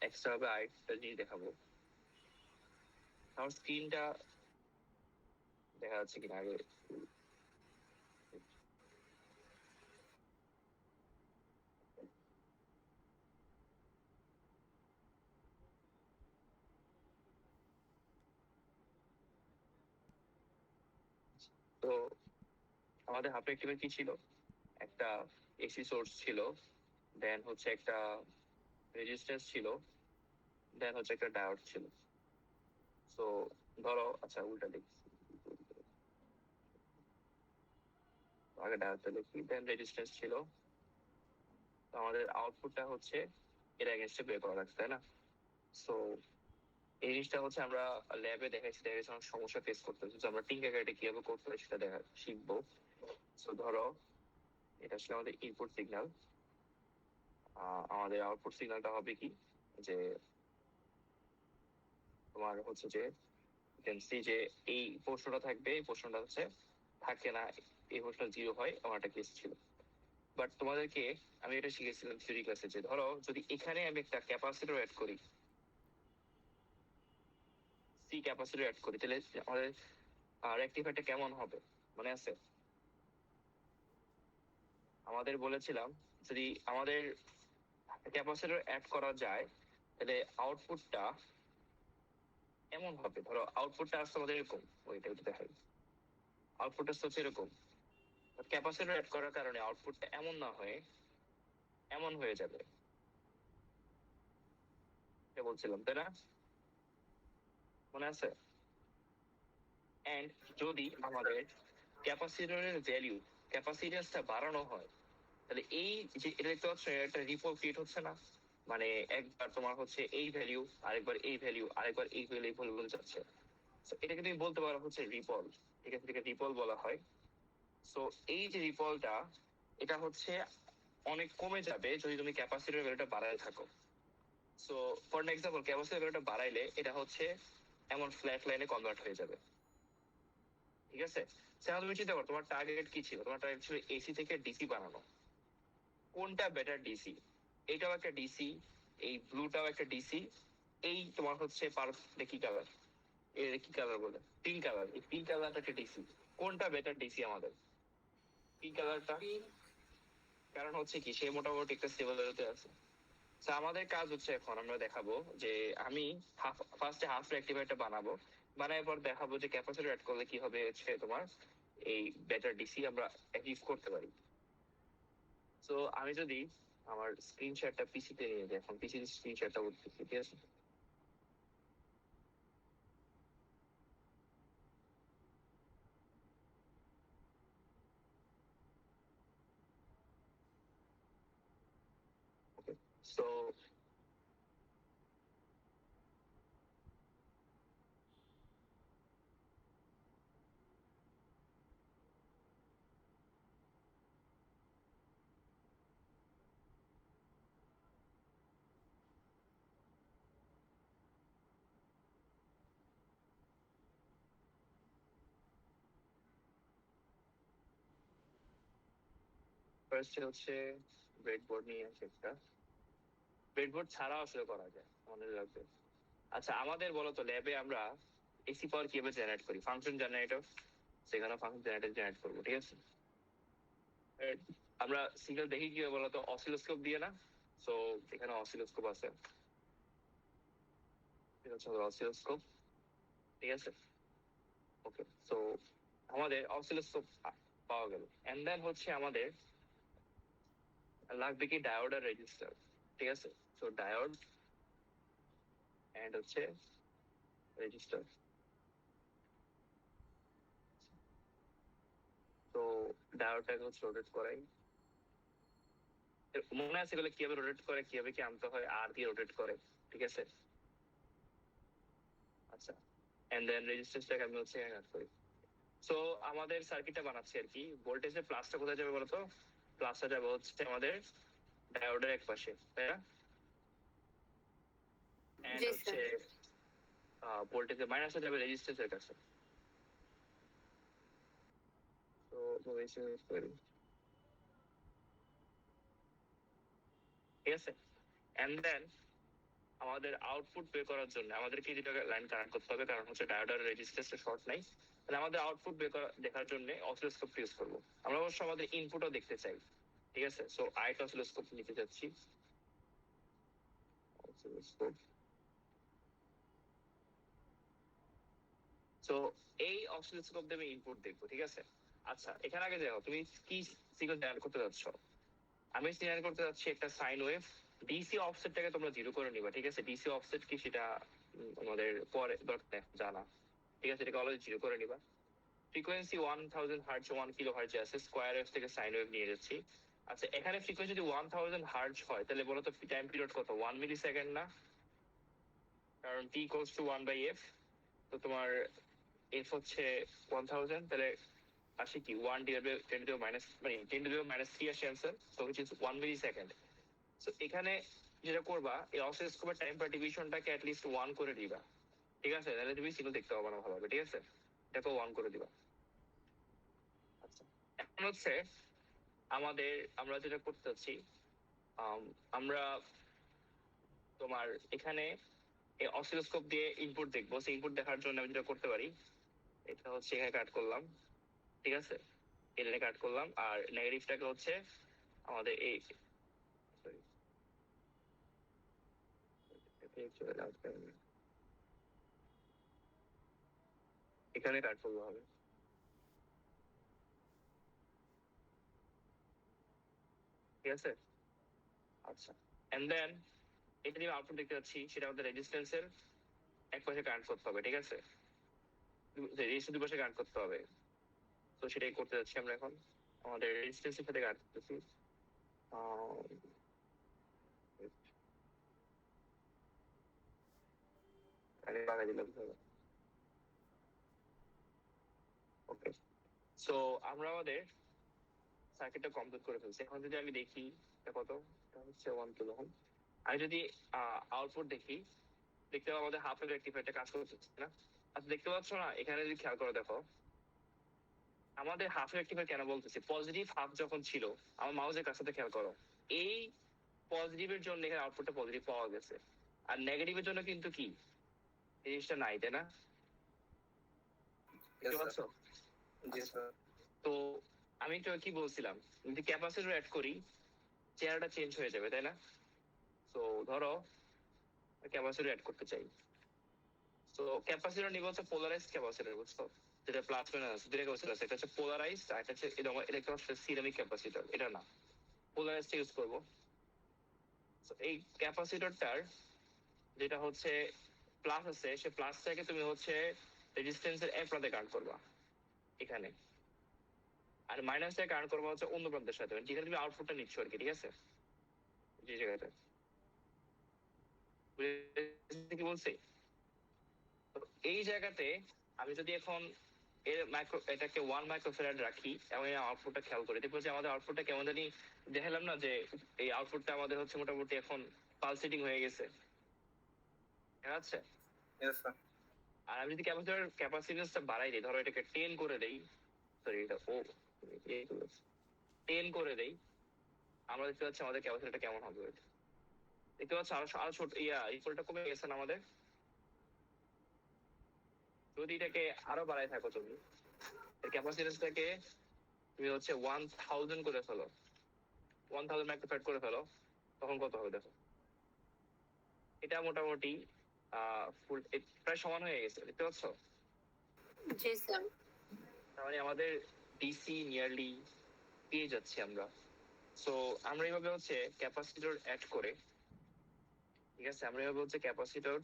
Extra ভাবে আরেকটা জিনিস দেখাবো। আমার স্ক্রিনটা দেখা যাচ্ছে কিনা আগে। তো আমাদের হাফ রেক্টিফায়ার কি ছিল, একটা এসি সোর্স ছিল, দেন হচ্ছে একটা রেজিস্ট্যান্স ছিল, দেন হচ্ছে একটা ডায়োড ছিল। সো ধরো, আচ্ছা উল্টা দেখি, আগে ডায়োডটা দেখি, দেন রেজিস্ট্যান্স ছিল। তো আমাদের আউটপুটটা হচ্ছে এর এগেনস্টে বের করা লাগছে, তাই না? সো এই জিনিসটা হচ্ছে আমরা ল্যাবে দেখাচ্ছি, দেখা অনেক সমস্যা ফেস করতে হচ্ছে। আমরা টিঙ্কার কিভাবে করতে হয় সেটা শিখবো। সো ধরো, এটা আসলে আমাদের ইনপুট সিগন্যাল। আমাদের আউটপুট সিগন্যালটা হবে কি, যে তোমার হচ্ছে যে যে এই প্রশ্নটা থাকবে, এই প্রশ্নটা হচ্ছে থাকে না, এই প্রশ্নটা 0 হয়, আমার একটা কেস ছিল। বাট তোমাদেরকে আমি এটা শিখেছিলাম থিওরি ক্লাসে, যে ধরো যদি এখানে আমি একটা ক্যাপাসিটর অ্যাড করি, সি ক্যাপাসিটর অ্যাড করি, তাহলে আমাদের রেক্টিফায়ারটা কেমন হবে মনে আছে? আমাদের বলেছিলাম যদি আমাদের ক্যাপাসিটর অ্যাড করা যায় তাহলে আউটপুটটা এমন হবে। ধরো আউটপুটটা আসছে আমাদের এরকম, ওইটা দেখাই, আউটপুটটা হচ্ছে এরকম। ক্যাপাসিটর অ্যাড করার কারণে আউটপুটটা এমন না হয়ে এমন হয়ে যাবে, এটা বলছিলাম তাই না? মনে আছে? এন্ড যদি আমাদের ক্যাপাসিটরের ভ্যালু, ক্যাপাসিটেন্সটা বাড়ানো হয়, তাহলে এই যে এটা দেখতে পাচ্ছ, একটা রিপল ক্রিয়েট হচ্ছে না? মানে একবার তোমার হচ্ছে এই ভ্যালু, আরেকবার এই ভ্যালু, আরেকবার এই ভ্যালু, এই ভ্যালু যাচ্ছে। এটাকে তুমি বলতে পারো হচ্ছে রিপল, ঠিক আছে, এটাকে রিপল বলা হয়। সো এই যে রিপলটা, এটা হচ্ছে অনেক কমে যাবে যদি তুমি ক্যাপাসিটর ভ্যালুটা বাড়ায় থাকো। সো ফর এক্সাম্পল, ক্যাপাসিটর ভ্যালুটা বাড়াইলে এটা হচ্ছে এমন ফ্ল্যাট লাইনে কনভার্ট হয়ে যাবে, ঠিক আছে? সেখানে তুমি চিন্তা করো, তোমার টার্গেট কি ছিল? তোমার টার্গেট ছিল এসি থেকে ডিসি বানানো। কোনটা বেটার ডিসি? এইটাও একটা ডিসি, এই ব্লুটাও একটা ডিসি, এই তোমার হচ্ছে কি কালার, এর কি কালার বলে, পিঙ্ক কালার, এই পিঙ্ক কালারটা একটা ডিসি। কোনটা বেটার ডিসি আমাদের? পিঙ্ক কালারটা। কারণ হচ্ছে কি, সে মোটামুটি একটা স্টেবল ভ্যালুতে আছে। তো আমাদের কাজ হচ্ছে এখন আমরা দেখাবো যে আমি ফার্স্টে হাফ রেক্টিফায়ারটা বানাবো, বানানোর পর দেখাবো যে ক্যাপাসিটর অ্যাড করলে কি হবে হচ্ছে তোমার এই বেটার ডিসি আমরা অ্যাচিভ করতে পারি। তো আমি যদি আমার স্ক্রিনশটটা পিসিতে নিয়ে যাই, এখন পিসি স্ক্রিনশটটা উঠতেছি, ঠিক আছে? ওকে, সো ফার্স্ট হচ্ছে ব্রেডবোর্ড নিয়ে আসে একটা। ব্রেডবোর্ড ছাড়াও আসলে করা যায়, মনে রাখবে। আচ্ছা আমাদের বলো তো, ল্যাবে আমরা এসি পাওয়ার কিভাবে জেনারেট করি? ফাংশন জেনারেটর, সেখানে ফাংশন জেনারেটর জেনারেট করবো, ঠিক আছে? এর আমরা সিগন্যাল দেখি কি বলতো, অসিলোস্কোপ দিয়ে না? সো এখানে অসিলোস্কোপ আছে, এটা হচ্ছে অসিলোস্কোপ, ঠিক আছে? ওকে, সো আমাদের অসিলোস্কোপ পাওয়া গেল, এন্ড দেন হচ্ছে আমাদের লাগবে কি ডায়োড আর রেজিস্টার, ঠিক আছে? সো ডায়োড এন্ড হচ্ছে রেজিস্টার। তো ডায়োডটাকে হচ্ছে রোটেট করাই। মনে আছে এগুলো কিভাবে রোটেট করে, কিভাবে কি আনতে হয়, আর দিয়ে রোটেট করে, ঠিক আছে? আচ্ছা, এন্ড দেন রেজিস্ট্যান্সটাকে আমি হচ্ছে অ্যাড করি। সো আমাদের সার্কিটটা বানাচ্ছি আর কি। ভোল্টেজের প্লাসটা কোথায় যাবে বলতো? প্লাসটা যাবে হচ্ছে আমাদের ডায়োডের এক পাশে, তাই না? এন্ড জি হচ্ছে স্যার। ভোল্টেজের মাইনাসটা যাবে রেজিস্ট্যান্সের কাছে। তো করি, ঠিক আছে? এন্ড দেন আমাদের আউটপুট বের করার জন্য আমাদেরকে দুটো লাইন কানেক্ট করতে হবে, কারণ হচ্ছে ডায়োডের রেজিস্ট্যান্সটা শর্ট নাই। তাহলে আমাদের আউটপুট বের করা দেখার জন্য অসিলোস্কোপ ইউজ করবো। আমরা অবশ্য আমাদের ইনপুটও দেখতে চাই, ঠিক আছে? সো আরেকটা অসিলোস্কোপ নিতে যাচ্ছি, অসিলোস্কোপ। সো এই অসিলোস্কোপ দিয়ে ইনপুট দেখবো, ঠিক আছে? আচ্ছা, এখানে আগে দেখো তুমি কি সিগন্যাল জেনারেট করতে যাচ্ছ। আমি জেনারেট করতে যাচ্ছি একটা সাইন ওয়েভ। ডিসি অফসেটটাকে তোমরা জিরো করে নিবা, ঠিক আছে? ডিসি অফসেট কি সেটা আমাদের পরে দরকার জানা, ঠিক আছে? এটাকে অলওয়েজ জিরো করে নিবা। ফ্রিকোয়েন্সি 1000 হার্টজ 1 কিলো হার্টজ আছে, স্কয়ার ওয়েভ থেকে সাইন ওয়েভ নিয়ে যাচ্ছি। আচ্ছা, এখানে ফ্রিকোয়েন্সি যদি 1000 হার্টজ হয় তাহলে বলো তো টাইম পিরিয়ড কত? 1 মিলি সেকেন্ড না? কারণ T equals to 1 by F. তো তোমার এফ হচ্ছে 1000, তাহলে আসে কি 1 divide by 10 to the minus, মানে 10 টু দি মাইনাস 3 আসে answer. So which is 1 millisecond. So এখানে যেটা করবা, এই অসিলোস্কোপের টাইম পার্টিবিউশনটাকে অ্যাট লিস্ট 1 করে দিবা, ঠিক আছে? তাহলে তুমি সিগন্যাল দেখতে পাবা না ভালোভাবে, ঠিক আছে? এটাকে 1 করে দিবা। আচ্ছা, এখন হচ্ছে আমরা যেটা করতে চাচ্ছি, আমরা তোমার এখানে এই অসিলোস্কোপ দিয়ে ইনপুট দেখবো। সেই ইনপুট দেখার জন্য আমি যেটা করতে পারি, এটা হচ্ছে এখানে কাট করলাম, ঠিক আছে? এখানে কাট করলাম, আর নেগেটিভটাকে হচ্ছে আমাদের এই সরি এখানে কাট করতে হবে, ঠিক আছে? আচ্ছা, এন্ড দেন এটা দিয়ে আউটপুট দেখতে পাচ্ছি, সেটা আমাদের রেজিস্ট্যান্সের এক পাশে কানেক্ট করতে হবে, ঠিক আছে? রেজিস্ট্যান্স দুই পাশে কানেক্ট করতে হবে। তো সেটাই করতে যাচ্ছি আমরা এখন। আমাদের রেজিস্ট্যান্সের সাথে কানেক্ট করতেছি। লাগাই দিলাম, ওকে। সো আমরা আমাদের সার্কিটটা কমপ্লিট করে ফেলছি। এখন যদি আমি দেখি এটা কত, এটা হচ্ছে 1 কিলো ওহম। আমি যদি আউটপুট দেখি, দেখতে পাবো আমাদের হাফ ওয়েভ রেকটিফায়ারটা কাজ করছে না? আচ্ছা, দেখতে পাচ্ছ না? এখানে যদি খেয়াল করে দেখো, আমাদের হাফ ওয়েভ রেকটিফায়ার কেন বলতেছি, পজিটিভ হাফ যখন ছিল, আমার মাউসের কাছাতে খেয়াল করো, এই পজিটিভের জন্য এখানে আউটপুটটা পজিটিভ পাওয়া গেছে, আর নেগেটিভের জন্য কিন্তু কি এই জিনিসটা নাই, তাই না? দেখতে পাচ্ছ? তো আমি একটু কি বলছিলাম, যদি ক্যাপাসিটর অ্যাড করি চেহারাটা চেঞ্জ হয়ে যাবে, তাই না? তো ধরো ক্যাপাসিটর অ্যাড করতে চাই, তো ক্যাপাসিটর নিব হচ্ছে পোলারাইজড ক্যাপাসিটর, বুঝছো? যেটা প্লাস মাইনাস দুটো ক্যাপাসিটর আছে, একটা হচ্ছে পোলারাইজড আর একটা হচ্ছে এটা হচ্ছে সিরামিক ক্যাপাসিটর, এটা না, পোলারাইজড ইউজ করবো। তো এই ক্যাপাসিটরটার যেটা হচ্ছে প্লাস আছে, সে প্লাসটাকে তুমি হচ্ছে রেজিস্ট্যান্সের এক প্রান্তে কানেক্ট করবা এখানে, আর মাইনাসটাকে কানেক্ট করবা হচ্ছে অন্য প্রান্তের সাথে, মানে যেখানে তুমি আউটপুটটা নিচ্ছ আর কি, ঠিক আছে? যে জায়গাটা কি বলছি, এই জায়গাতে আমি যদি এখন এটাকে 1 মাইক্রোফ্যারাড রাখি এবং এই আউটপুটটা খেয়াল করি, দেখবো যে আমাদের আউটপুটটা কেমন জানি দেখালাম না, যে এই আউটপুটটা আমাদের হচ্ছে মোটামুটি এখন পালসেটিং হয়ে গেছে, ঠিক আছে? আর আমি যদি ক্যাপাসিটেন্সটা বাড়াই দিই, ধরো এটাকে 10 করে দেই, সরি এটা 10 করে দেই, আমরা দেখতে পাচ্ছি আমাদের ক্যাপাসিটিটা কেমন হবে। দেখতে পাচ্ছি আরো ছোট ইকুয়ালটা কমে গেছে না আমাদের। যদি এটাকে আরো বাড়াই থাকো তুমি, এর ক্যাপাসিটেন্সটাকে তুমি হচ্ছে 1000 করে ফেলো, 1000 মাইক্রোফ্যারাড করে ফেলো, তখন কত হবে দেখো। এটা মোটামুটি ফুল প্রায় সমান হয়ে গেছে, দেখতে পাচ্ছ? জি স্যার। তার মানে আমাদের ডিসি নিয়ারলি পেয়ে যাচ্ছি আমরা। সো আমরা এইভাবে হচ্ছে ক্যাপাসিটর অ্যাড করে, ঠিক আছে, আমরা এইভাবে হচ্ছে ক্যাপাসিটর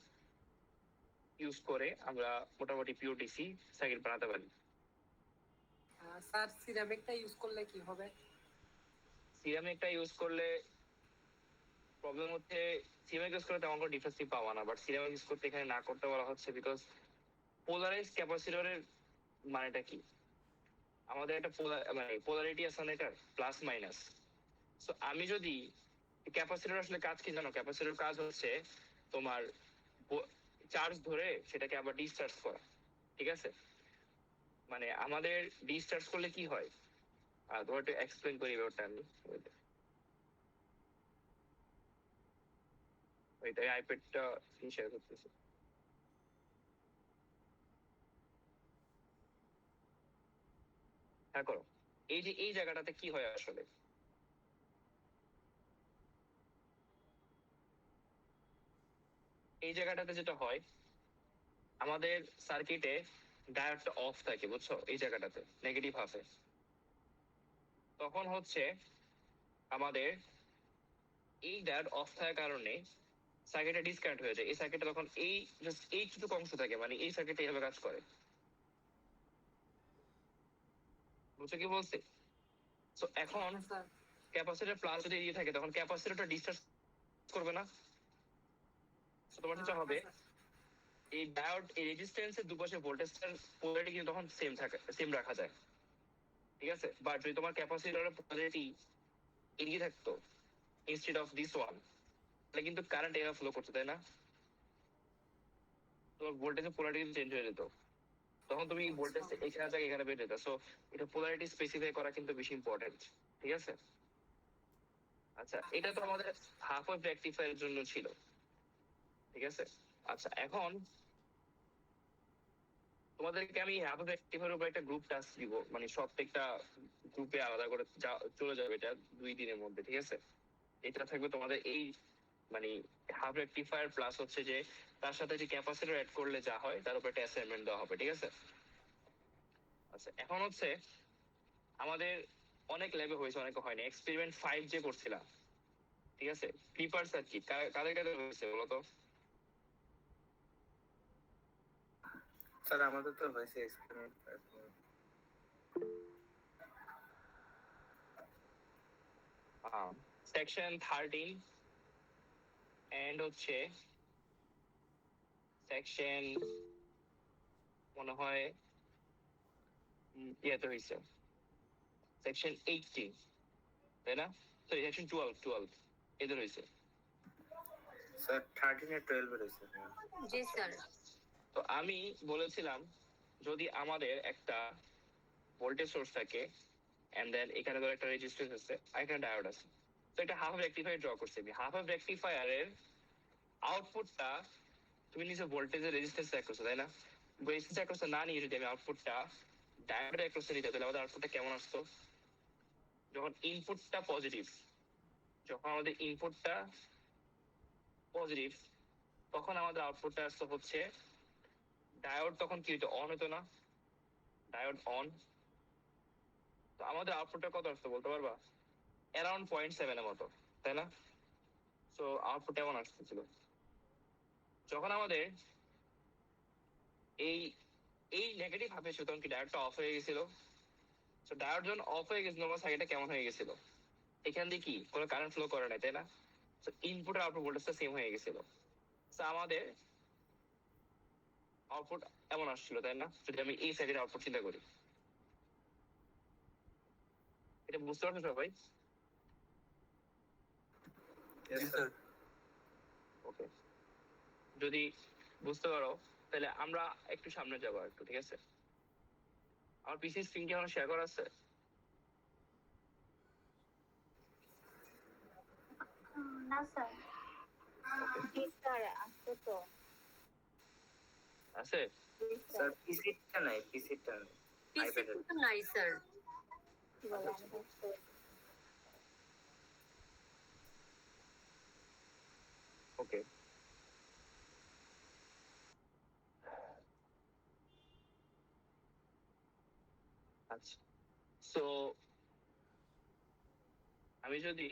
ইউজ করে আমরা মোটামুটি পিওর ডিসি সার্কিট বানাতে পারি। স্যার সিরামিকটা ইউজ করলে কি হবে? সিরামিকটা ইউজ করলে প্রবলেম হচ্ছে, সিরামিক ইউজ করলে তেমন কোনো ডিফেন্সিভ পাওয়া না, বাট সিরামিক ইউজ করতে এখানে না করতে বলা হচ্ছে বিকজ পোলারাইজ ক্যাপাসিটরের মানেটা কি, আমাদের একটা মানে পোলারিটি আছে না, এটার প্লাস মাইনাস। সো আমি যদি ক্যাপাসিটর আসলে কাজ কি জানো, ক্যাপাসিটর কাজ হচ্ছে তোমার চার্জ ধরে সেটাকে আবার ডিসচার্জ করা, ঠিক আছে? মানে আমাদের ডিসচার্জ করলে কি হয়, তোমার একটু এক্সপ্লেন করি ব্যাপারটা আমি। ওইটাই আইপ্যাডটা শেয়ার করতেছি। হ্যাঁ করো। এই যে এই জায়গাটাতে কি হয় আসলে, এই জায়গাটাতে যেটা হয় আমাদের সার্কিটে ডায়োডটা অফ থাকে, বুঝছো? এই জায়গাটাতে নেগেটিভ হাফে তখন হচ্ছে আমাদের এই ডায়োড অফ থাকার কারণে সার্কিটটা ডিসকানেক্ট হয়ে যায়। এই সার্কিটটা তখন এই জাস্ট এইটুকু অংশ থাকে, মানে এই সার্কিটটা এইভাবে কাজ করে। বুঝছো কি বলছি? তো এখন হ্যাঁ স্যার। ক্যাপাসিটর প্লাস যদি এদিকে থাকে তখন ক্যাপাসিটরটা ডিসচার্জ করবে না। তো তোমার যেটা হবে, স্যার। এই ডায়োড এই রেজিস্ট্যান্সের দুপাশে ভোল্টেজটার পোলারিটি কিন্তু তখন সেম রাখা যায়, ঠিক আছে? বাট যদি তোমার ক্যাপাসিটরের পোলারিটি এদিকে থাকতো ইনস্টেড অফ দিস ওয়ান, তাহলে কিন্তু কারেন্ট এভাবে ফ্লো করতো, তাই না? তোমার ভোল্টেজের পোলারিটি চেঞ্জ হয়ে যেত, তখন তুমি ভোল্টেজ এখানে থেকে এখানে বের যেত। সো এটা পোলারিটি স্পেসিফাই করা কিন্তু বেশি ইম্পর্টেন্ট, ঠিক আছে? আচ্ছা, এটা তো আমাদের হাফ ওয়েভ রেকটিফায়ারের জন্য ছিল, ঠিক আছে? আচ্ছা, এখন তোমাদেরকে আমি হাফ ওয়েভ রেকটিফায়ারের উপর একটা গ্রুপ টাস্ক দিব, মানে প্রত্যেকটা গ্রুপে আলাদা করে চলে যাবে এটা 2 দিনের মধ্যে, ঠিক আছে? এটা থাকবে তোমাদের এই মানে হাফ রেকটিফায়ার প্লাস হচ্ছে যে তার সাথে যে ক্যাপাসিটর অ্যাড করলে যা হয় তার উপর একটা অ্যাসাইনমেন্ট দেওয়া হবে, ঠিক আছে? আচ্ছা, এখন হচ্ছে আমাদের অনেক ল্যাবে হয়েছে, অনেকে হয়নি। এক্সপেরিমেন্ট 5 যে করছিলাম, ঠিক আছে? ক্লিপার সার্কিট কাদের কাদের হয়েছে বলো তো? স্যার আমাদের তো হয়েছে এক্সপেরিমেন্ট। সেকশন 13 এন্ড হচ্ছে সেকশন মনে হয় ইয়েতে হয়েছে সেকশন 18, তাই না? সরি, সেকশন 12 এদের হয়েছে। স্যার 13 এর 12 এর হয়েছে। জি স্যার। তো আমি বলেছিলাম যদি আমাদের একটা ভোল্টেজ সোর্স থাকে এন্ড দেন এখানে ধর একটা রেজিস্ট্যান্স আছে আর একটা ডায়োড আছে, তো এটা হাফ রেকটিফায়ার ড্র করছে। হাফ অফ রেকটিফায়ারের আউটপুটটা তুমি নিজে ভোল্টেজের রেজিস্ট্যান্স চেক করছো, তাই না? রেজিস্ট্যান্স চেক করছো না নিয়ে যদি আমি আউটপুটটা ডায়োডের অ্যাক্রসে নিতে, তাহলে আমাদের আউটপুটটা কেমন আসতো? যখন ইনপুটটা পজিটিভ, যখন আমাদের ইনপুটটা পজিটিভ তখন আমাদের আউটপুটটা আসতো হচ্ছে ডায়োড তখন কি হতো? অন হতো না? Diode on. তো আমাদের আউটপুটটা কত আসতো বলতে পারবা? অ্যারাউন্ড 0.7 এর মতো, তাই না? তো আউটপুট এমন আসতেছিল। যখন আমাদের এই এই নেগেটিভ হাফে ছিল তখন কি ডায়োডটা অফ হয়ে গেছিল। তো ডায়োড যখন অফ হয়ে গেছিল আমার সার্কিটটা কেমন হয়ে গেছিল? এখান দিয়ে কি কোনো কারেন্ট ফ্লো করে নাই, তাই না? তো ইনপুট আর আউটপুট ভোল্টেজটা সেম হয়ে গেছিল। তো আমাদের আউটপুট এমন আসছিল, তাই না? যদি আমি এই সাইডের আউটপুট চিন্তা করি, এটা বুঝতে পারছো সবাই? Yes, sir. ওকে, যদি বুঝতে পারো তাহলে আমরা একটু সামনে যাবো একটু, ঠিক আছে? আমার পিসি স্ক্রিন কি আমার শেয়ার করা আছে? না স্যার। ওকে, জি স্যার, আসতো তো। আছে। জি স্যার স্যার। পিসিটা নাই, পিসিটা নাই। পিসি আইপ্যাডের। তো নাই স্যার। কি বলে আমি বুঝতে ওকে, আচ্ছা। সো আমি যদি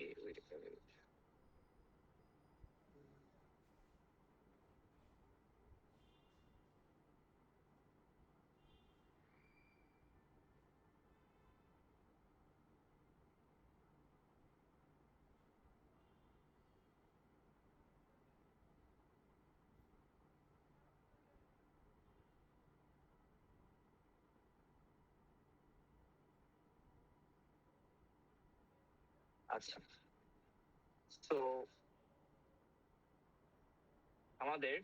আচ্ছা, তো আমাদের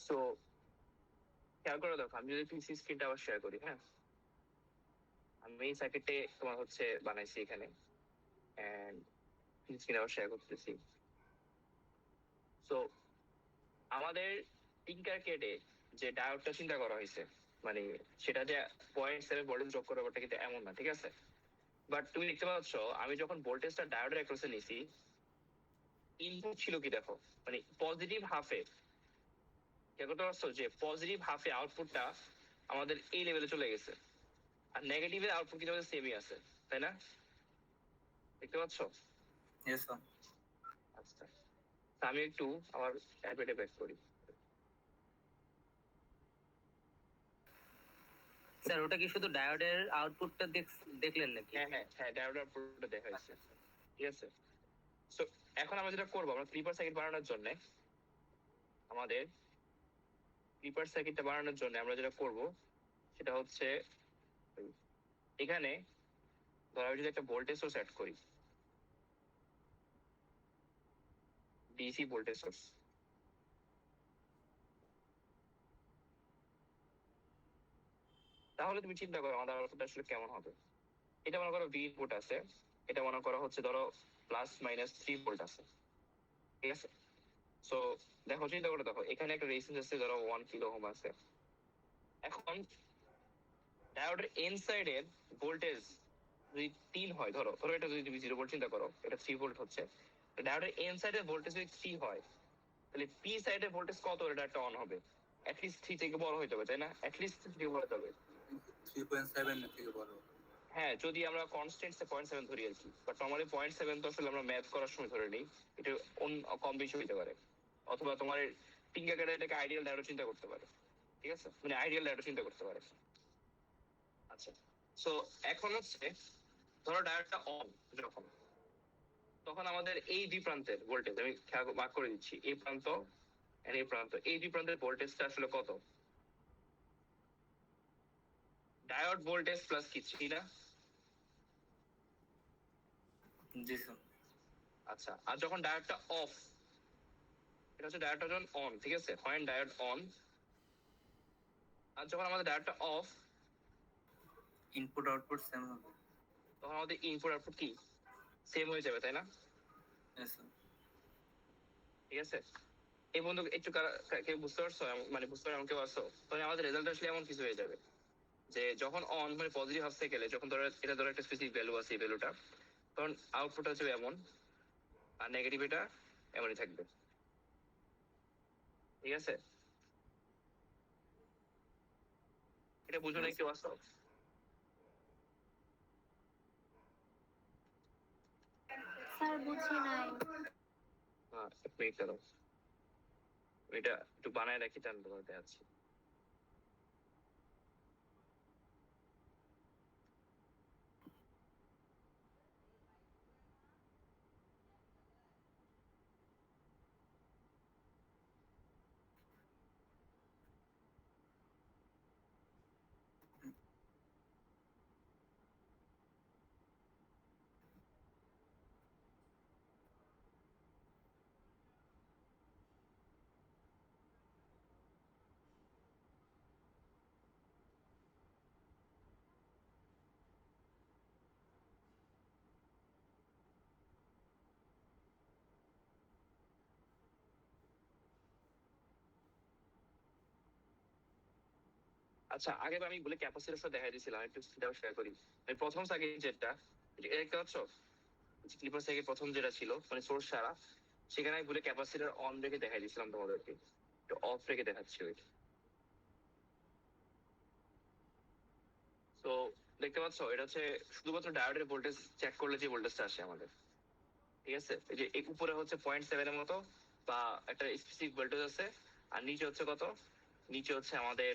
সো খেয়াল করে দেখো, আমি যদি পিসি স্ক্রিনটা আবার শেয়ার করি, হ্যাঁ, আমি এই সার্কিটে তোমার হচ্ছে বানাইছি এখানে, এন্ড পিসি স্ক্রিন আবার শেয়ার করতেছি। সো আমাদের টিঙ্কার কেটে যে ডায়োডটা চিন্তা করা হয়েছে, মানে সেটা যে 0.7 ভোল্টেজ ড্রপ করে ওটা কিন্তু এমন না, ঠিক আছে? বাট তুমি দেখতে পাচ্ছ আমি যখন ভোল্টেজটা ডায়োডের অ্যাক্রসে নিছি, ইনপুট ছিল কি দেখো, মানে পজিটিভ হাফে, খেয়াল করতে পারছো যে পজিটিভ হাফে আউটপুটটা আমাদের এই লেভেলে চলে গেছে, আর নেগেটিভের আউটপুট কিন্তু আমাদের সেমই আছে, তাই না? দেখতে পাচ্ছ? Yes sir. আচ্ছা, তা আমি একটু আমার ট্যাবলেটে ব্যাক করি। স্যার ওটা কি শুধু ডায়োডের আউটপুটটা দেখলেন নাকি? হ্যাঁ হ্যাঁ হ্যাঁ, ডায়োড আউটপুটটা দেখা হয়েছে, ঠিক আছে? সো এখন আমরা যেটা করবো, আমরা ক্লিপার সার্কিট বানানোর জন্য আমাদের ক্লিপার সার্কিটটা বানানোর জন্য আমরা যেটা করব সেটা হচ্ছে এখানে ধরো আমি যদি একটা ভোল্টেজ সোর্স অ্যাড করি, ডিসি ভোল্টেজ সোর্স, তাহলে তুমি চিন্তা করো আমাদের আউটপুট আসলে কেমন হবে। এটা মনে করো ভি ইনপুট আছে, এটা মনে করা হচ্ছে ধরো +-3 ভোল্ট আছে, ঠিক আছে? সো দেখো, চিন্তা করে দেখো, এখানে একটা রেজিস্ট্যান্স আছে ধরো 1 কিলো ওহম আছে। এখন ডায়োডের এন সাইডের ভোল্টেজ যদি 3 হয়, ধরো ধরো এটা যদি তুমি 0 ভোল্ট চিন্তা করো, এটা 3 ভোল্ট হচ্ছে, ডায়োডের এন সাইডের ভোল্টেজ যদি 3 হয়, তাহলে পি সাইডের ভোল্টেজ কত, এটা একটা অন হবে, অ্যাটলিস্ট 3 থেকে বড় হইতে হবে, তাই না? অ্যাটলিস্ট 3 থেকে বড় হতে হবে। 3.7 থেকে বড়। হ্যাঁ, যদি আমরা কনস্ট্যান্ট 0.7 ধরি আর কি, বাট নরমালি 0.7 তো আসলে আমরা ম্যাথ করার সময় ধরে নিই, এটা কম বেশি হইতে পারে, অথবা তোমার টিঙ্কা কেটে এটাকে আইডিয়াল ডায়োড চিন্তা করতে পারে, ঠিক আছে? মানে আইডিয়াল ডায়োড চিন্তা করতে পারে। আচ্ছা, সো এখন হচ্ছে ধরো ডায়োডটা অন যখন, তখন আমাদের এই দুই প্রান্তের ভোল্টেজ আমি ভাগ করে দিচ্ছি, এই প্রান্ত আর এই প্রান্ত, এই দুই প্রান্তের ভোল্টেজটা আসলে কত? ডায়োড ভোল্টেজ প্লাস কি 3 না? জি স্যার। আচ্ছা, আর যখন ডায়োডটা অফ, এটা হচ্ছে ডায়োডটা যখন অন, ঠিক আছে, হোয়েন ডায়োড অন, আর যখন আমাদের ডায়োডটা অফ, ইনপুট আউটপুট সেম হবে। তখন আমাদের ইনপুট আউটপুট কি সেম হয়ে যাবে, তাই না? Yes sir. ঠিক আছে, এই বন্ধু একটু কেউ বুঝতে পারছো? মানে বুঝতে পারো, এমন কেউ আসো? তখন আমাদের রেজাল্ট আসলে এমন কিছু হয়ে যাবে যে যখন অন মানে পজিটিভ হাফ সাইকেলে, যখন ধরো এটা ধরো একটা স্পেসিফিক ভ্যালু আছে এই ভ্যালুটা, তখন আউটপুট হচ্ছে এমন, আর নেগেটিভ এটা এমনই থাকবে, ঠিক আছে? এটা বুঝো না একটু আসো? স্যার বুঝি নাই। হ্যাঁ, এক মিনিট দাঁড়াও, এটা একটু বানায় রাখি, তাহলে তোমার দেখাচ্ছি। আচ্ছা, আগে আমি বলে ক্যাপাসিটরটা দেখাই দিয়েছিলাম, একটু সেটাও শেয়ার করি। আমি প্রথম সার্কিট যেটা, এটা দেখতে পাচ্ছ, ক্লিপার সার্কিট প্রথম যেটা ছিল মানে সোর্স ছাড়া, সেখানে আমি বলে ক্যাপাসিটর অন রেখে দেখাই দিয়েছিলাম তোমাদেরকে, একটু অফ রেখে দেখাচ্ছি ওই। তো দেখতে পাচ্ছ, এটা হচ্ছে শুধুমাত্র ডায়োডের ভোল্টেজ চেক করলে যে ভোল্টেজটা আসে আমাদের, ঠিক আছে? এই যে এই উপরে হচ্ছে 0.7 এর মতো বা একটা স্পেসিফিক ভোল্টেজ আছে, আর নিচে হচ্ছে কত, নিচে হচ্ছে আমাদের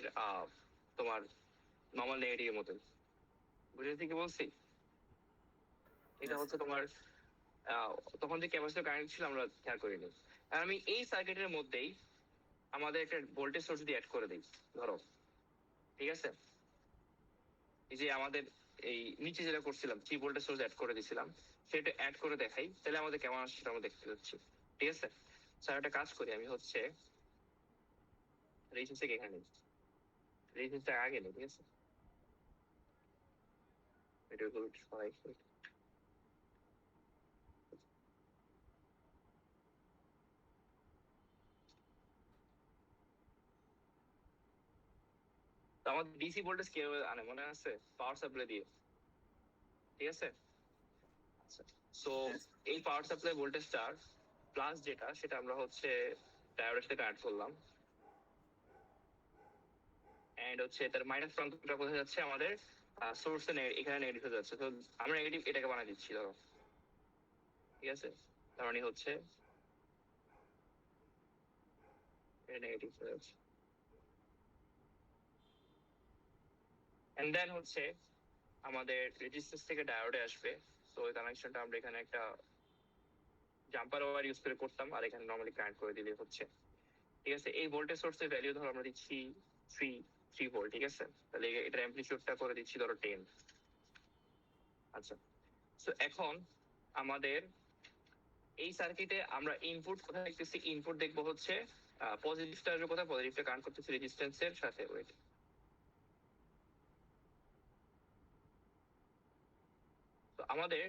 তোমার নর্মাল নেগেটিভ মতো, বুঝেছি কি বলছি? এটা হচ্ছে তোমার তখন যে ক্যাপাসিটর কানেক্ট ছিল আমরা খেয়াল করিনি। আর আমি এই সার্কিটের মধ্যেই আমাদের একটা ভোল্টেজ সোর্স যদি অ্যাড করে দিই, ধরো, ঠিক আছে, এই যে আমাদের এই নিচে যেটা করছিলাম 3 ভোল্টেজ সোর্স অ্যাড করে দিয়েছিলাম, সেটা অ্যাড করে দেখাই, তাহলে আমাদের কেমন আসছে সেটা আমরা দেখতে পাচ্ছি, ঠিক আছে? স্যার একটা কাজ করি, আমি হচ্ছে রেজিস্ট্যান্স থেকে এখানে রেজিস্ট্যান্সটা আগে নেই, ঠিক আছে? এটা হলো সবাই তো আমাদের ডিসি ভোল্টেজ কিভাবে আনে মনে আছে? পাওয়ার সাপ্লাই দিয়ে, ঠিক আছে? আচ্ছা, সো এই পাওয়ার সাপ্লাই ভোল্টেজটার প্লাস যেটা সেটা আমরা হচ্ছে ডায়োডের সাথে কানেক্ট করলাম, এন্ড হচ্ছে তার মাইনাস প্রান্তটা কোথায় যাচ্ছে? আমাদের সোর্সে এখানে নেগেটিভ হয়ে যাচ্ছে। তো আমরা নেগেটিভ এটাকে বানিয়ে দিচ্ছি, ধরো, ঠিক আছে? তার মানে হচ্ছে এটা নেগেটিভ হয়ে যাচ্ছে, এন্ড দেন হচ্ছে আমাদের রেজিস্ট্যান্স থেকে ডায়োডে আসবে। তো এই কানেকশনটা আমরা এখানে একটা জাম্পার ওয়্যার ইউজ করে করতাম, আর এখানে নর্মালি কানেক্ট করে দিলে হচ্ছে, ঠিক আছে? এই ভোল্টেজ সোর্সের ভ্যালু ধরো আমরা দিচ্ছি 3 ভোল্ট, ঠিক আছে? তাহলে এটার অ্যাম্পলিটিউডটা করে দিচ্ছি ধরো 10। আচ্ছা, সো এখন আমাদের এই সার্কিটে আমরা ইনপুট কোথায় দেখতেছি? ইনপুট দেখবো হচ্ছে পজিটিভটা আসবে কোথায়? পজিটিভটা কানেক্ট করতেছি রেজিস্ট্যান্সের সাথে। ওয়েট, তো আমাদের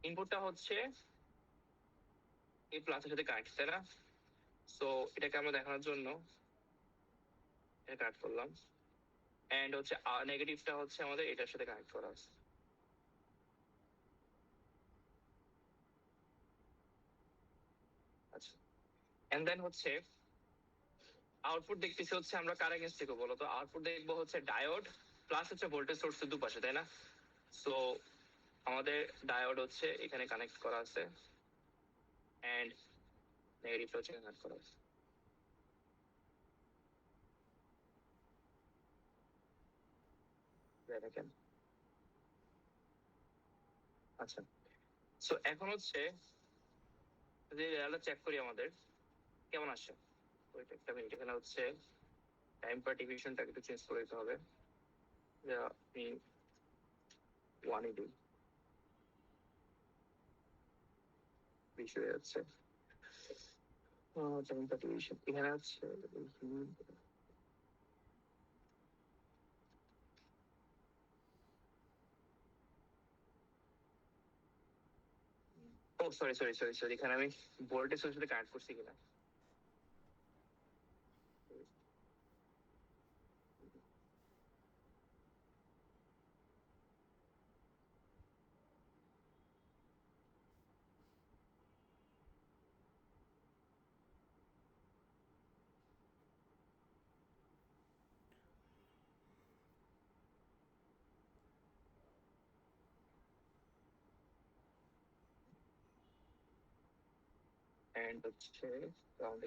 ইনপুটটা হচ্ছে এই প্লাসের সাথে কানেক্ট, তাই না? সো এটাকে আমরা দেখানোর জন্য এটা কানেক্ট করলাম, এন্ড হচ্ছে নেগেটিভটা হচ্ছে আমাদের এটার সাথে কানেক্ট করা আছে। আচ্ছা, এন্ড দেন হচ্ছে আউটপুট দেখতেছি হচ্ছে আমরা কার এগেন্স্ট থেকে বলো তো? আউটপুট দেখবো হচ্ছে ডায়োড প্লাস হচ্ছে ভোল্টেজ সোর্সের দুপাশে, তাই না? সো আমাদের ডায়োড হচ্ছে এখানে কানেক্ট করা আছে, এন্ড নেগেটিভটা হচ্ছে কানেক্ট করা আছে। দেখেন, আচ্ছা, সো এখন হচ্ছে যে রেজাল্টটা চেক করি আমাদের কেমন আসে। ওইটা একটা মিনিট, এখানে হচ্ছে টাইম পার্টিশনটাকে একটু চেঞ্জ করে দিতে হবে, যে আপনি 180 বেশি হয়ে যাচ্ছে। টাইম পার্টিশন এখানে হচ্ছে ও সরি সরি সরি সরি, এখানে আমি ভোল্টেজ সোর্সের সাথে কানেক্ট করছি কিনা। এন্ড হচ্ছে রাউন্ড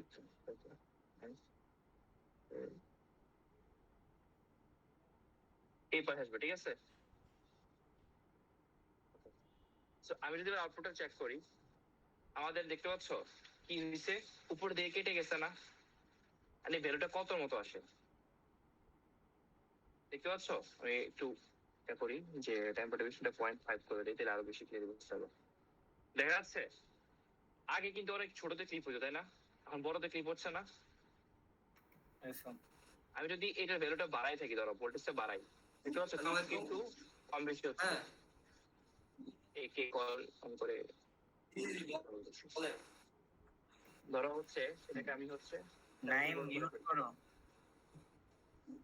এই পাশে আসবে, ঠিক আছে? সো আমি যদি আউটপুটটা চেক করি, আমাদের দেখতে পাচ্ছ কি হয়েছে? উপর দিয়ে কেটে গেছে না? মানে ভ্যালুটা কত মতো আসে দেখতে পাচ্ছ? আমি একটু এটা করি যে টাইম পার্টিশনটা 0.5 করে দিই, তাহলে আরো বেশি ক্লিয়ার বুঝতে পারবো। দেখা যাচ্ছে আগে কিন্তু অনেক ছোটতে ক্লিপ হতো, তাই না? এখন বড়তে ক্লিপ হচ্ছে না। আমি যদি এটার ভ্যালুটা বাড়াই থাকি, ধরো ভোল্টেজটা বাড়াই, দেখতে পাচ্ছ কিন্তু কম বেশি হচ্ছে। এই কে কল অন করে ধরো হচ্ছে এটাকে আমি হচ্ছে নাইম মিউট করো।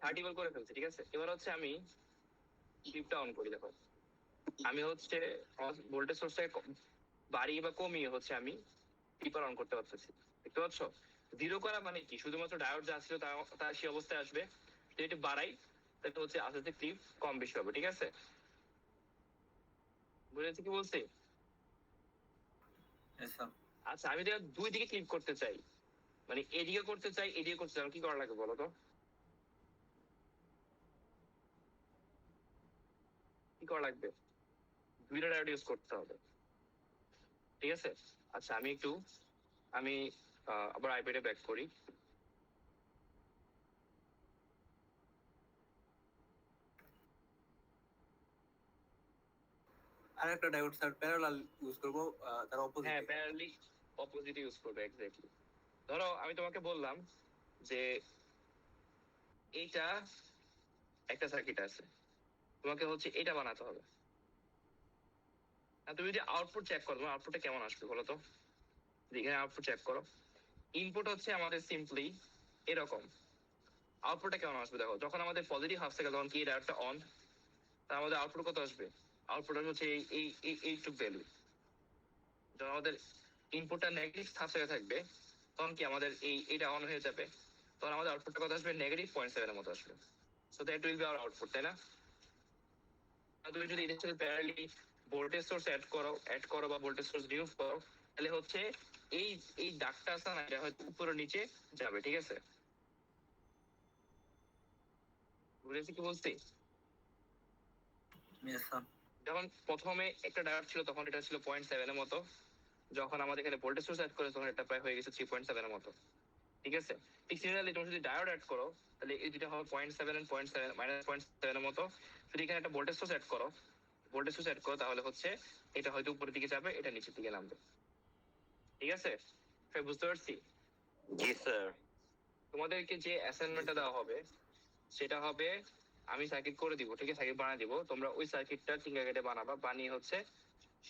30 ভোল্ট করে ফেলছি, ঠিক আছে? এবার হচ্ছে আমি ক্লিপটা অন করি, দেখো আমি হচ্ছে ভোল্টেজ সোর্সটাকে বাড়িয়ে বা কমিয়ে হচ্ছে আমি ক্লিপার অন করতে পারতেছি, দেখতে পাচ্ছ? জিরো করা মানে কি? শুধুমাত্র ডায়োড যা ছিল তা সেই অবস্থায় আসবে। যদি একটু বাড়াই তাহলে হচ্ছে আস্তে আস্তে ক্লিপ কম বেশি হবে, ঠিক আছে? বুঝেছি কি বলছি? আচ্ছা, আমি যদি দুই দিকে ক্লিপ করতে চাই, মানে এদিকে করতে চাই এদিকে করতে চাই, আমার কি করা লাগবে বলো তো? কি করা লাগবে? দুইটা ডায়োড ইউজ করতে হবে, ঠিক আছে? আচ্ছা, আমি আবার আইপ্যাডে ব্যাক করি। আর একটা ডায়োড স্যার প্যারালাল ইউজ করব, তার অপোজিট। হ্যাঁ, প্যারালি অপোজিট ইউজ করবে, এক্স্যাক্টলি। ধরো আমি তোমাকে বললাম যে এইটা একটা সার্কিট আছে, তোমাকে হচ্ছে এটা বানাতে হবে। আর তুমি যদি আউটপুট চেক করো, তোমার আউটপুটটা কেমন আসবে বলো তো? এখানে আউটপুট চেক করো, ইনপুট হচ্ছে আমাদের সিম্পলি এরকম, আউটপুটটা কেমন আসবে দেখো। যখন আমাদের পজিটিভ হাফ সাইকেল, তখন কি ডায়োডটা অন, তার আমাদের আউটপুট কত আসবে? আউটপুট হচ্ছে এইটুক ভ্যালু। যখন আমাদের ইনপুটটা নেগেটিভ হাফ সাইকেল থাকবে, তখন কি আমাদের এইটা অন হয়ে যাবে, তখন আমাদের আউটপুটটা কত আসবে? -0.7 এর মতো আসবে। So that will be hour output, তাই না? আর তুমি যদি এটার সাথে প্যারালালি ভোল্টেজ সোর্স অ্যাড করো বা ভোল্টেজ সোর্স রিমুভ করো, তাহলে হচ্ছে এই এই দাগটা আছে না, এটা হয়তো উপরে নিচে যাবে, ঠিক আছে? বুঝেছি কি বলছি? Yes, sir. যখন প্রথমে একটা ডায়োড ছিল তখন এটা ছিল 0.7 এর মতো, যখন আমাদের এখানে ভোল্টেজ সোর্স অ্যাড করে তখন এটা প্রায় হয়ে গেছে 3.7 এর মতো, ঠিক আছে? ঠিক সিমিলারলি তুমি যদি ডায়োড অ্যাড করো, তাহলে এই দুটো হবে 0.7 এন্ড 0.7 -0.7 এর মতো। যদি এখানে একটা ভোল্টেজ সোর্স অ্যাড করো, তাহলে হচ্ছে এটা হয়তো উপরের দিকে যাবে, এটা নিচের দিকে নামবে, ঠিক আছে? সবাই বুঝতে পারছি? জি স্যার। তোমাদেরকে যে অ্যাসাইনমেন্টটা দেওয়া হবে সেটা হবে, আমি সার্কিট করে দিব, ঠিক আছে? সার্কিট বানিয়ে দিব, তোমরা ওই সার্কিটটা টিঙ্গাগেটে বানাবা, বানিয়ে হচ্ছে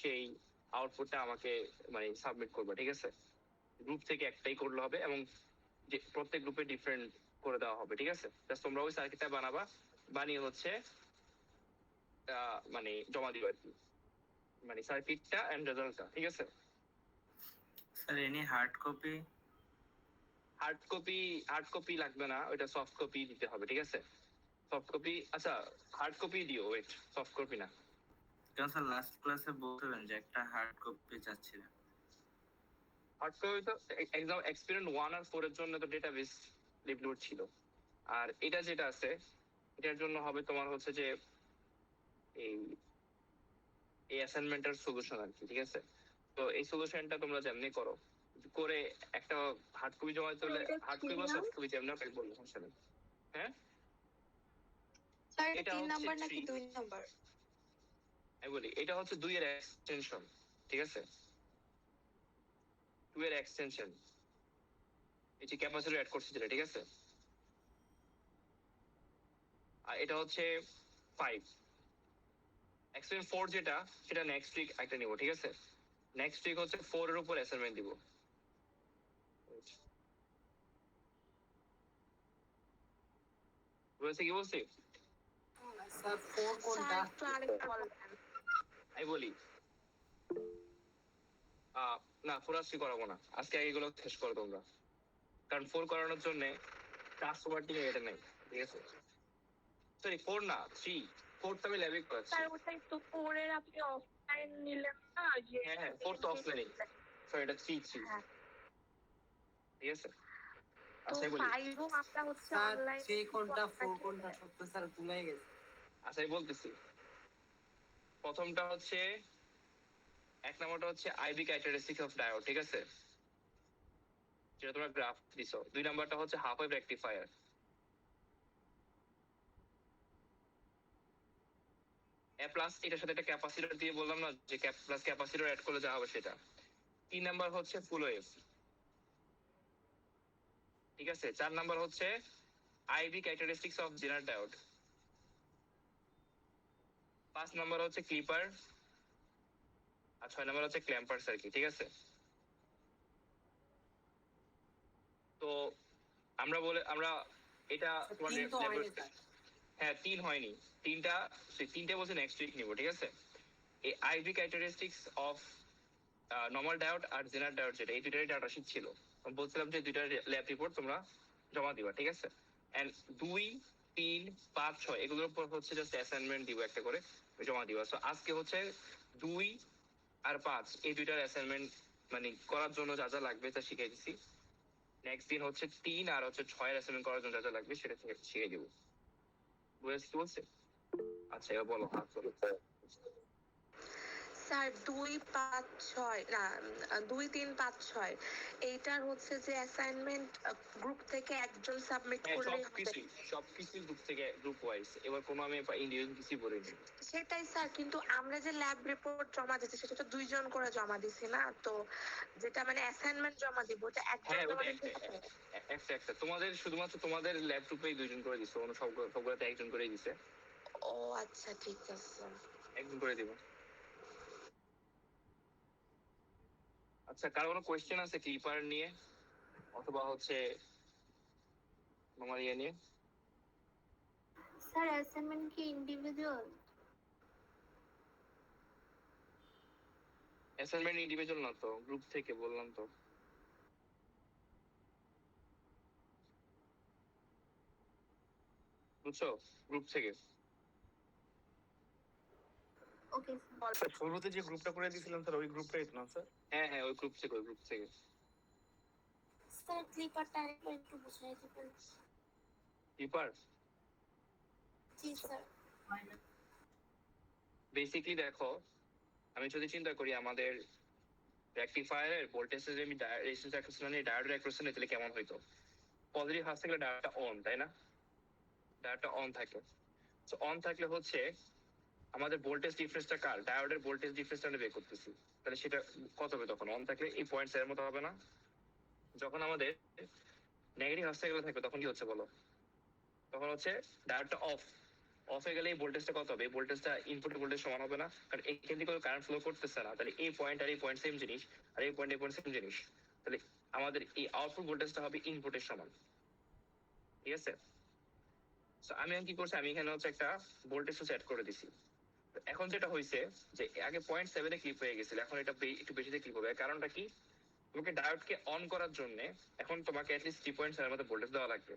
সেই আউটপুটটা আমাকে মানে সাবমিট করবে, ঠিক আছে? গ্রুপ থেকে একটাই করলে হবে, এবং যে প্রত্যেক গ্রুপে ডিফারেন্ট করে দেওয়া হবে, ঠিক আছে? জাস্ট তোমরা ওই সার্কিটটা বানাবা, বানিয়ে হচ্ছে মানে জমা দিবা আর কি, মানে সার্কিটটা এন্ড রেজাল্টটা, ঠিক আছে? Sir, any hard copy? Hard copy লাগবে না, ওইটা সফট কপি দিতে হবে, ঠিক আছে? সফট কপি, আচ্ছা হার্ড কপি দিও, ওয়েট, সফট কপি না। কেন স্যার লাস্ট ক্লাসে বলছিলেন যে একটা হার্ড কপি চাচ্ছিলেন? হার্ড কপি তো এক্সাম এক্সপেরিমেন্ট 1 আর 4 এর জন্য তো ডেটাবেস লিপলোড ছিল, আর এটা যেটা আছে এটার জন্য হবে তোমার হচ্ছে যে এই এই অ্যাসাইনমেন্টের সলিউশন আর কি, ঠিক আছে? তো এই সলিউশনটা তোমরা যেমনি করো, করে একটা হার্ড কপি জমা দিতে হলে হার্ড কপি বা সফট কপি যেমন আপনি বললেন, সমস্যা নেই। হ্যাঁ, স্যার এটা 3 হচ্ছে নাম্বার নাকি 3, 2 নাম্বার? আমি বলি এটা হচ্ছে 2 এর এক্সটেনশন, ঠিক আছে? 2 এর এক্সটেনশন, এই যে ক্যাপাসিটর অ্যাড করছি যেটা, ঠিক আছে? আর এটা হচ্ছে 5। এক্সপেরিমেন্ট 4 যেটা, সেটা নেক্সট উইক একটা নিব, ঠিক আছে? নেক্সট উইক হচ্ছে 4 এর উপর অ্যাসাইনমেন্ট দিব। বুঝেছি কি বলছি? স্যার 4 কোনটা? স্যার একটু আরেকটু বলেন। আমি বলি না, 4 আজকে করাবো না, আজকে এগুলো শেষ করো তোমরা, কারণ 4 করানোর জন্য কাস্টমার টিমে এটা নেই, ঠিক আছে? সরি 4 না, 3, 4 তো আমি ল্যাবে করাচ্ছি। স্যার ওটাই তো 4 এর আপনি অফলাইন নিলেন না যে হ্যাঁ হ্যাঁ, 4 তো অফলাইনে, সরি এটা 3, হ্যাঁ। ঠিক আছে? তো আচ্ছা আমি বলি, 5 ও আমরা হচ্ছে স্যার অনলাইন 3 কোনটা 4 কোনটা সব তো স্যার ভুলে গেছে। আচ্ছা আমি বলতেছি, প্রথমটা হচ্ছে, এক নম্বরটা হচ্ছে আইবি ক্যারেক্টারিস্টিক্স অফ ডায়োড, ঠিক আছে? যেটা তোমরা গ্রাফ দিছো। 2 নাম্বারটা হচ্ছে হাফ ওয়েভ রেকটিফায়ার। এ প্লাস এটার সাথে একটা ক্যাপাসিটর দিয়ে বললাম না যে প্লাস ক্যাপাসিটর অ্যাড করলে যা হবে সেটা। 3 নাম্বার হচ্ছে ফুল ওয়েভ, ঠিক আছে? 4 নাম্বার হচ্ছে IV characteristics of zener diode. 5 number হচ্ছে ক্লিপার, আর 6 নাম্বার হচ্ছে ক্ল্যাম্পার সার্কিট, ঠিক আছে? তো আমরা এটা তোমার 3 তো হয়নি স্যার। হ্যাঁ 3 হয়নি, 3টা বলছে নেক্সট উইক নিব, ঠিক আছে? এই IV characteristics of normal diode আর জেনার ডায়োড, যেটা এই দুইটারই ডাটা শিট ছিল, আমি বলছিলাম যে দুইটার ল্যাব রিপোর্ট তোমরা জমা দিবা, ঠিক আছে? এন্ড 2, 3, 5, 6 এগুলোর উপর হচ্ছে জাস্ট অ্যাসাইনমেন্ট দিব একটা করে, জমা দিবা। সো আজকে হচ্ছে 2 আর 5 এই দুইটার অ্যাসাইনমেন্ট মানে করার জন্য যা যা লাগবে তা শিখিয়ে দিছি। নেক্সট দিন হচ্ছে 3 আর হচ্ছে 6 এর অ্যাসাইনমেন্ট করার জন্য যা যা লাগবে সেটা শিখিয়ে দিব। বুঝেছি বলছে? আচ্ছা এবার বলো, হাত তোলো। স্যার 2-5-6 না 2-3-5-6 এইটার হচ্ছে যে অ্যাসাইনমেন্ট গ্রুপ থেকে একজন সাবমিট হ্যাঁ করলে সবকিছু গ্রুপ থেকে গ্রুপ ওয়াইজ, এবার কোনো আমি ইন্ডিভিজুয়াল কিছু বলিনি। সেটাই স্যার, কিন্তু আমরা যে ল্যাব রিপোর্ট জমা দিচ্ছি সেটা তো 2 জন করে জমা দিছি না, তো যেটা মানে অ্যাসাইনমেন্ট জমা দিব ওটা একজন হ্যাঁ জমা ওটা দিতে হবে? একটা তোমাদের শুধুমাত্র তোমাদের ল্যাব গ্রুপেই 2 জন করে দিচ্ছে, অন্য সবগুলোতে একজন করেই দিছে। ও আচ্ছা ঠিক আছে। একজন করে দিব। আচ্ছা, কারো কোনো কোয়েশ্চেন আছে ক্লিপার নিয়ে অথবা হচ্ছে তোমার ইয়ে নিয়ে? স্যার অ্যাসাইনমেন্ট কি ইন্ডিভিজুয়াল? অ্যাসাইনমেন্ট ইন্ডিভিজুয়াল না তো, গ্রুপ থেকে বললাম তো। বুঝছো? গ্রুপ থেকে। Okay sir. শুরুতে যে গ্রুপটা করে দিয়েছিলাম স্যার, ওই গ্রুপটাই তো না স্যার? হ্যাঁ ওই গ্রুপ থেকে। স্যার ক্লিপারটা আরেকবার একটু বুঝাই দিবেন? ক্লিপার জি স্যার। বেসিকলি দেখো, আমি যদি চিন্তা করি আমাদের রেকটিফায়ারের ভোল্টেজে যদি আমি রেজিস্ট্যান্স অ্যাক্রোস মানে ডায়োডের অ্যাক্রোস নিতে কেমন হইতো? পজিটিভ হাফ থাকলে ডায়োডটা অন, তাই না? ডায়োডটা অন থাকে। সো অন থাকলে হচ্ছে আমাদের ভোল্টেজ ডিফারেন্সটা কার ডায়োডের ভোল্টেজ ডিফারেন্সটা আমরা বের করতেছি, তাহলে সেটা কত হবে তখন? অন থাকলে এই পয়েন্টস এর মতো হবে না? যখন আমাদের নেগেটিভ হাফ সাইকেল থাকবে তখন কি হচ্ছে বলো? তখন হচ্ছে ডায়োডটা অফ হয়ে গেলে এই ভোল্টেজটা কত হবে? এই ভোল্টেজটা ইনপুট ভোল্টেজ সমান হবে না, কারণ এখান থেকে কোনো কারেন্ট ফ্লো করতেছে না। তাহলে এই পয়েন্ট আর এই পয়েন্ট সেম জিনিস, আর এই পয়েন্ট সেম জিনিস, তাহলে আমাদের এই আউটপুট ভোল্টেজটা হবে ইনপুটের সমান। ঠিক আছে? তো আমি কি করছি, আমি এখানে হচ্ছে একটা ভোল্টেজ সেট করে দিছি। এখন যেটা হয়েছে যে আগে 0.7 ক্লিপ হয়ে গেছিল, এখন এটা একটু বেশিতে ক্লিপ হবে। কারণটা কি? তোমাকে ডায়োডকে অন করার জন্য এখন তোমাকে অ্যাটলিস্ট 3.7 মতো ভোল্টেজ দেওয়া লাগবে।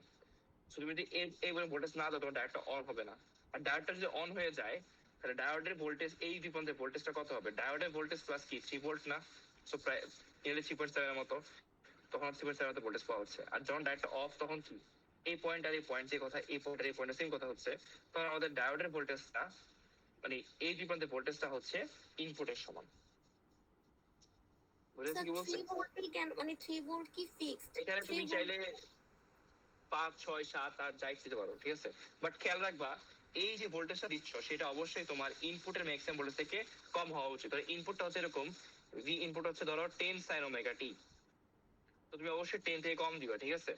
তুমি যদি এই ভোল্টেজ না দাও তোমার ডায়োডটা অন হবে না। আর ডায়োডটা যদি অন হয়ে যায় তাহলে ডায়োডের ভোল্টেজ এই পর্যন্ত ভোল্টেজটা কত হবে? ডায়োডের ভোল্টেজ প্লাস কি 3 ভোল্ট না? সো প্রায় 3.7 এর মতো, তখন 3.7 মতো ভোল্টেজ পাওয়া হচ্ছে। আর যখন ডায়োডটা অফ তখন কি এই পয়েন্ট আর এই পয়েন্ট যে কথা, এই পয়েন্ট আর এই পয়েন্টের সেম কথা হচ্ছে, তখন আমাদের ডায়োডের ভোল্টেজটা মানে এই পর্যন্ত ভোল্টেজটা হচ্ছে ইনপুটের সমান। বুঝেছো স্যার কি বলছি? 3 ভোল্ট কেন, মানে 3 ভোল্ট কি ফিক্সড? এখানে তুমি চাইলে 5, 6, 7, 8 যাই দিতে পারো, ঠিক আছে? বাট খেয়াল রাখবা এই যে ভোল্টেজটা দিচ্ছ সেটা অবশ্যই তোমার ইনপুটের ম্যাক্সিমাম ভোল্টেজ থেকে কম হওয়া উচিত। ধরো ইনপুটটা হচ্ছে এরকম, ভি ইনপুট হচ্ছে ধরো 10 sin ওমেগা টি, তো তুমি অবশ্যই 10 থেকে কম দিবা, ঠিক আছে?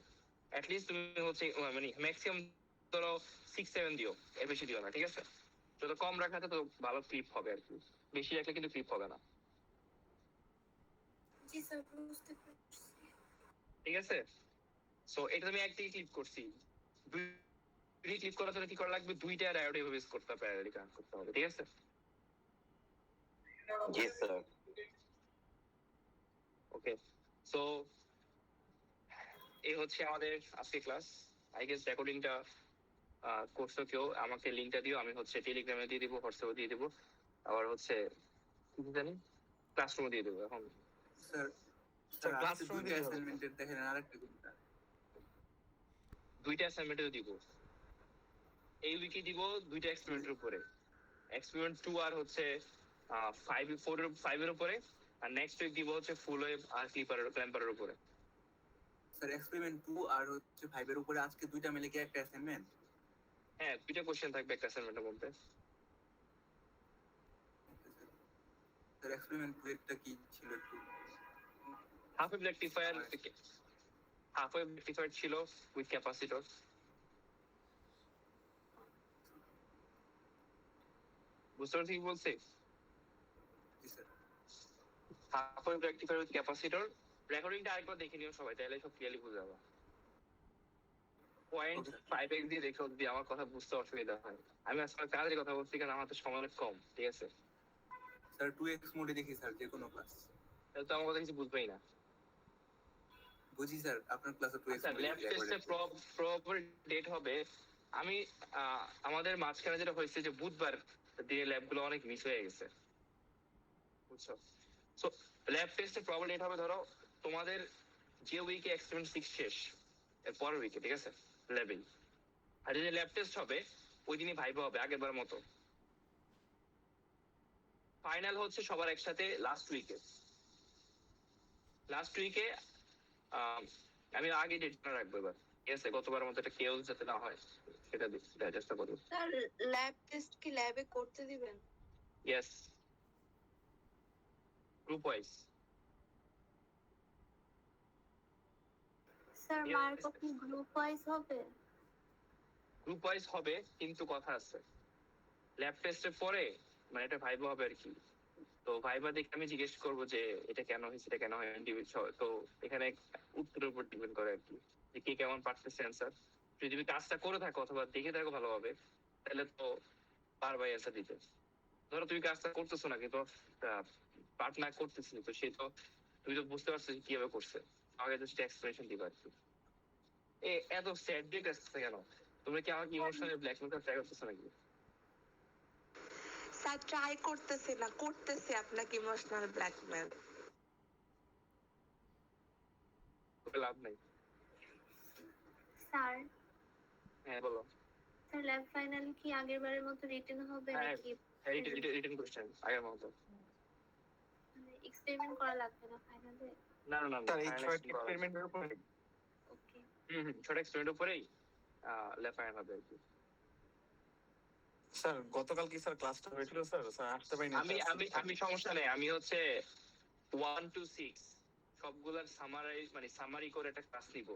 অ্যাটলিস্ট তুমি হচ্ছে মানে ম্যাক্সিমাম ধরো 6, 7 দিও, এর বেশি দিও না, ঠিক আছে? যত কম রাখাতে তো ভালো ক্লিপ হবে আর কি, বেশি রাখলে কিন্তু ক্লিপ হবে না। জি স্যার বুঝতে পারছি। ঠিক আছে? সো এটা আমি একদিকে ক্লিক করছি, দুই ক্লিক করার জন্য কি করা লাগবে? দুইটা ডায়োড এভাবে ইউজ করতে হবে, প্যারালালি কানেক্ট করতে হবে, ঠিক আছে? জি স্যার। ওকে, সো এই হচ্ছে আমাদের আজকে ক্লাস। আই গেস রেকর্ডিংটা করছো কেউ, আমাকে লিংকটা দিও, আমি হচ্ছে টেলিগ্রামে দিয়ে দিব, হোয়াটসঅ্যাপে দিয়ে দিব, আবার হচ্ছে কি জানি ক্লাসরুমে দিয়ে দেবো। এখন স্যার স্যার, ক্লাসরুমে classroom এ দিতে হবে। অ্যাসাইনমেন্টের দেখেন আরেকটা কোনটা? দুইটা অ্যাসাইনমেন্টও দিব, এই উইকে দিব দুইটা এক্সপেরিমেন্টের উপরে, এক্সপেরিমেন্ট 2 আর হচ্ছে 5 এর উপরে, আর নেক্সট উইক দিব হচ্ছে ফুল ওয়েভ আর ক্ল্যাম্পারের উপরে। স্যার এক্সপেরিমেন্ট 2 আর হচ্ছে 5 এর উপরে আজকে দুইটা মিলে কি একটা অ্যাসাইনমেন্ট? হ্যাঁ, দুইটা কোশ্চেন থাকবে একটা অ্যাসাইনমেন্টের মধ্যে। স্যার এক্সপেরিমেন্ট 2 এরটা কি ছিল একটু? হাফ ওয়েভ রেকটিফায়ার ছিল উইথ ক্যাপাসিটর। বুঝতে পারছি কি বলছি? জি sir. Half wave rectifier with capacitor. রেকর্ডিংটা আরেকবার দেখে নিও সবাই, তাহলে সব ক্লিয়ারলি বুঝে যাবে। 0.5x দিয়ে দেখো যদি আমার কথা বুঝতে অসুবিধা হয়। আমি আসলে তাড়াতাড়ি কথা বলছি কারণ আমার তো সময় অনেক কম, ঠিক আছে? স্যার 2x মোডে দেখি স্যার যে কোনো ক্লাস। তাহলে তো আমার কথা কিছু বুঝবেই না। বুঝি স্যার আপনার ক্লাসে 2x আচ্ছা, মোডে ল্যাব টেস্টে প্রপার ডেট হবে। আমি আমাদের মাঝখানে যেটা হয়েছে যে বুধবার দিয়ে ল্যাবগুলো অনেক মিস হয়ে গেছে, বুঝছো? সো ল্যাব টেস্টে প্রপার ডেট হবে ধরো তোমাদের যে উইকে এক্সপেরিমেন্ট 6 শেষ এর পরের উইকে, ঠিক আছে? ল্যাবেই। আর যদি ল্যাব টেস্ট হবে ওই দিনই ভাইবা হবে আগের বার মতো। ফাইনাল হচ্ছে সবার একসাথে লাস্ট উইকে আমি আগে ডেট রাখবো এবার, ঠিক আছে? গতবারের মতো এটা কেউ যাতে না হয় সেটা চেষ্টা করবো। স্যার ল্যাব টেস্ট কি ল্যাবে করতে দিবেন? Yes, group wise. Sir mark কি গ্রুপ ওয়াইজ হবে? গ্রুপ ওয়াইজ হবে, কিন্তু কথা আছে, ল্যাব টেস্টের পরে মানে এটা ভাইবা হবে আর কি। তো ভাইবা দেখে আমি জিজ্ঞেস করবো যে এটা কেন হয়েছে, এটা কেন হয়, তো এখানে উত্তরের উপর ডিপেন্ড করে আর কি, যে কে কেমন পারতেছে অ্যান্সার। যদি তুমি কাজটা করে থাকো অথবা দেখে থাকো ভালোভাবে, তাহলে তো পারবাই অ্যান্সার দিতে। ধরো তুমি কাজটা করতেছো না, কিন্তু পার্ট না করতেছি, তো সে তো তুমি তো বুঝতে পারছো যে কিভাবে করছে, আগে জাস্ট এক্সপ্লেনেশন দিবা আর কি। এত স্যাড ডেট আসছে কেন? তোমরা কি আমাকে ইমোশনালি ব্ল্যাকমেল করে ট্রাই করতেছো নাকি? স্যার ট্রাই করতেছে না, করতেছে আপনাকে ইমোশনাল ব্ল্যাকমেল। তোকে লাভ নাই। স্যার হ্যাঁ বলো। স্যার ল্যাব ফাইনাল কি আগের বারের মতো রিটেন হবে হ্যাঁ, নাকি রিটেন কোশ্চেন আগের মতো। এক্সপেরিমেন্ট করা লাগবে না ফাইনালে? না না না, স্যার এই ছয়টি এক্সপেরিমেন্টের উপরে ওকে। ছোট এক্সপেরিমেন্ট উপরেই লেফট ফাইনাল হবে আর কি। স্যার গতকাল কি স্যার ক্লাসটা হয়েছিল স্যার? স্যার আসতে পারিনি। আমি সমস্যা নেই, আমি হচ্ছে 1 to 6 সবগুলার সামারি করে একটা ক্লাস নিব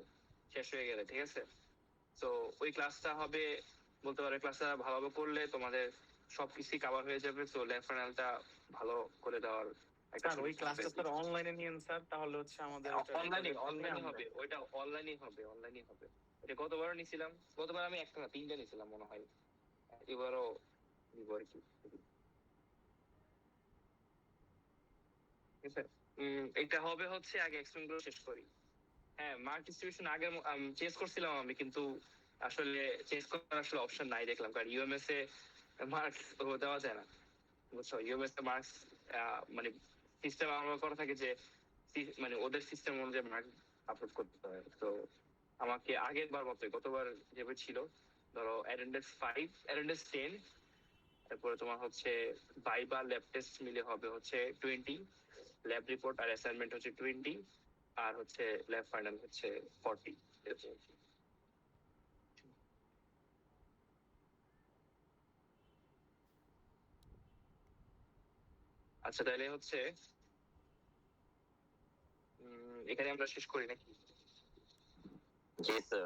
শেষ হয়ে গেলে, ঠিক আছে? তো ওই ক্লাসটা হবে, বলতে পারে ক্লাসটা ভালোভাবে করলে তোমাদের সবকিছুই কভার হয়ে যাবে। তো লেফট ফাইনালটা ভালো করে দেওয়ার একটা স্যার ওই ক্লাসটা স্যার অনলাইনে নিয়েন স্যার, তাহলে হচ্ছে আমাদের অনলাইনে হবে, ওইটা অনলাইনে হবে। এটা গতবারও নিছিলাম, গতবার আমি একটা না 3টা নিছিলাম মনে হয়, এবারও নিব আর কি, ঠিক আছে? এটা হবে হচ্ছে আগে এক্সপ্লেন করে শেষ করি। হ্যাঁ, মার্ক ডিস্ট্রিবিউশন আগে চেঞ্জ করছিলাম আমি, কিন্তু আসলে চেঞ্জ করার আসলে অপশন নাই দেখলাম, কারণ ইউএমএস এ মার্কস দেওয়া যায় না, বুঝছো? ইউএমএস এ মার্কস মানে সিস্টেম আমরা করা থাকে যে মানে ওদের সিস্টেম অনুযায়ী মার্ক আপলোড করতে হয়। তো আমাকে আগের বার মতো গতবার যেভাবে ছিল, ধরো অ্যাটেন্ডেন্স 5, অ্যাটেন্ডেন্স 10, তারপরে তোমার হচ্ছে ভাইবা ল্যাব টেস্ট মিলে হবে হচ্ছে 20, ল্যাব রিপোর্ট আর অ্যাসাইনমেন্ট হচ্ছে 20, আর হচ্ছে ল্যাব ফাইনাল হচ্ছে 40। আচ্ছা, তাহলে হচ্ছে এখানে আমরা শেষ করি নাকি? জি স্যার।